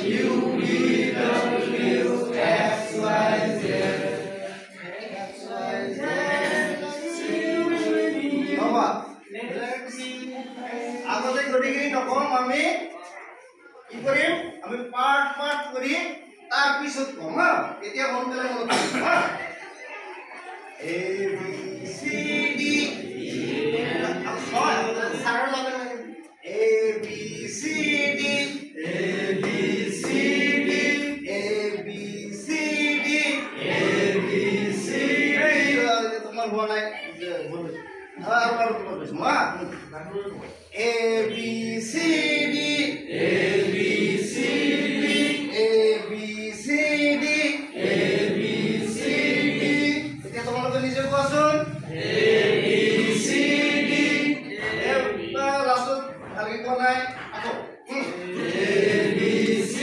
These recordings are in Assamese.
U V W X Y Z বাবা আগতে গতিকে নকম আমি কি কৰিম আমি পাৰ্ট পাৰ্ট কৰি তাৰ পিছত কম হা এতিয়া মনকলে মনত ৰাখিম হা A B C D সাৰৰ লগে A B C D A B C D A B C D A B C D তোমার হোৱা নাই বলো আর তোমার মা A B C D A B C D A B C D A B C D এটা তোমালোকে নিজে কোৱাচোন A B C D এটা লাষ্টত ভালকে কোৱা নাই আকৌ A B C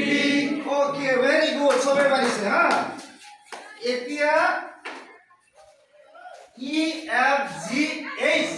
D okay very good সবাই পাৰিছে হা এতিয়া E F G H